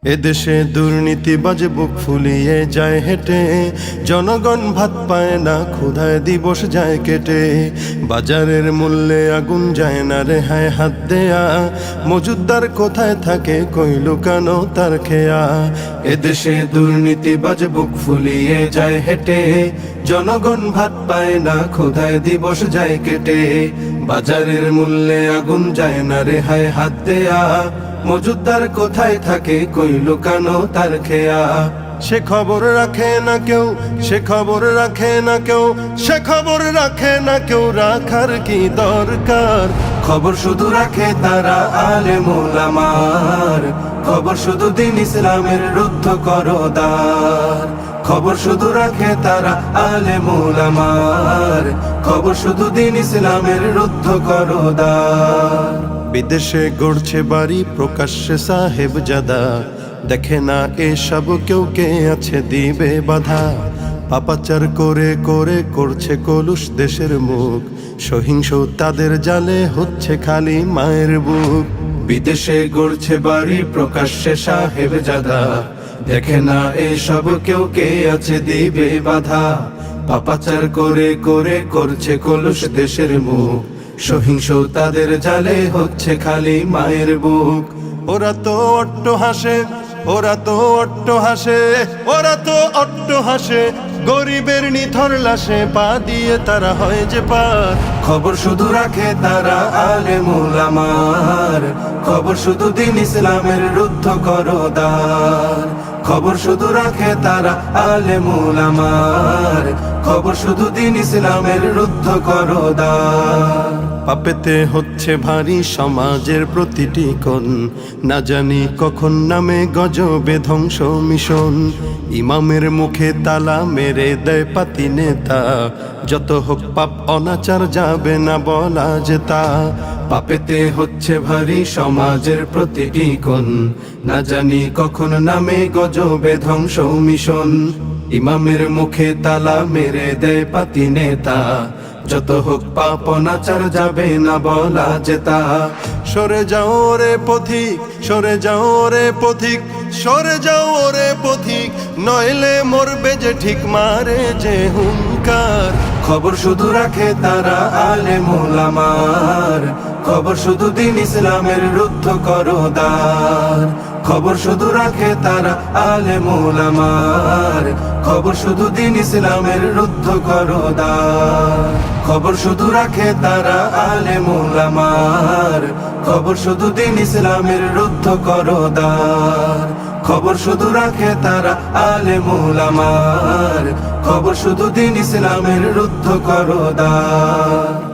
এদেশে দুর্নীতিবাজ বুক ফুলিয়ে যায় হেঁটে, জনগণ ভাত পায় না, ক্ষুধায় দিবস যায় কেটে। বাজারের মূল্যে আগুন যায় না রেহাই হাত দেয়া, মজুদদার কোথায় থাকে কই লুকানো তার খেয়া। এদেশে দুর্নীতিবাজ বুক ফুলিয়ে যায় হেঁটে, জনগণ ভাত পায় না, ক্ষুধায় দিবস যায় কেটে। বাজারের মূল্যে আগুন যায় না রেহাই হাত দেয়া, মজুদদার কোথায় থাকে কই লুকানো তার খেয়া। সে খবর রাখে না কেউ, সে খবর রাখে না কেউ, সে খবর রাখে না কেউ, রাখার কি দরকার। খবর শুধু রাখে তারা আলেম ওলামার, খবর শুধু দিন ইসলামের রুদ্ধ করদার। খবর শুধু রাখে তারা আলেম ওলামার, খবর শুধু দিন ইসলামের রুদ্ধ করদার। বিদেশে গড়ছে বাড়ি প্রকাশ্যে সাহেব জাদা, দেখে না এসব কেউ কে আছে দিবে বাধা। পাপাচার করে করে করছে কলুষ দেশের মুখ, সহিংস তাদের জালে হচ্ছে খালি মায়ের বুক। বিদেশে গড়ছে বাড়ি প্রকাশ্যে সাহেব জাদা, দেখে না এসব কেউ কে আছে দিবে বাধা। পাপাচার করে করে করছে কলুষ দেশের মুখ, সহিংস তাদের জালে হচ্ছে খালি মায়ের বুক। ওরা তো অট্ট হাসে, ওরা তো অট্ট হাসে, ওরা তো অট্ট হাসে, গরিবের নিথর লাশে পা দিয়ে তারা হয় যে পার। খবর শুধু রাখে তারা আলেম ওলামার, খবর শুধু দিন ইসলামের রুদ্ধ করদার। খবর শুধু রাখে তারা আলেম ওলামার, খবর শুধু দিন ইসলামের রুদ্ধ করদার। পাপেতে হচ্ছে ভারী সমাজের প্রতিটি কোণ, না জানি কখন নামে গজবে ধ্বংস মিশন। ইমামের মুখে তালা মেরে দেয় পাতি নেতা, যত হোক পাপ অনাচার যাবে না বলা যেতা। পাপেতে হচ্ছে ভারী সমাজের প্রতিটি কোণ, না জানি কখন নামে গজবে ধ্বংস মিশন। ইমামের মুখে তালা মেরে দেয় পাতি নেতা, যত হোক পাপ অনাচার যাবে না বলা যেতা। সরে যাও রে পথিক, সরে যাও রে পথিক, সরে যাও রে পথিক, নইলে মরবে যে ঠিক মারে যে হুঙ্কার। খবর শুধু রাখে তারা আলেম ওলামার, খবর শুধু দিন ইসলামের রুদ্ধ করদার। খবর শুধু রাখে তারা আলেম ওলামার, খবর শুধু দিন ইসলামের রুদ্ধ করদার। খবর শুধু রাখে তারা আলেম ওলামার, খবর শুধু দিন ইসলামের রুদ্ধ করদার। খবর শুধু রাখে তারা আলেম ওলামার, খবর শুধু দিন ইসলামের রুদ্ধ করদার।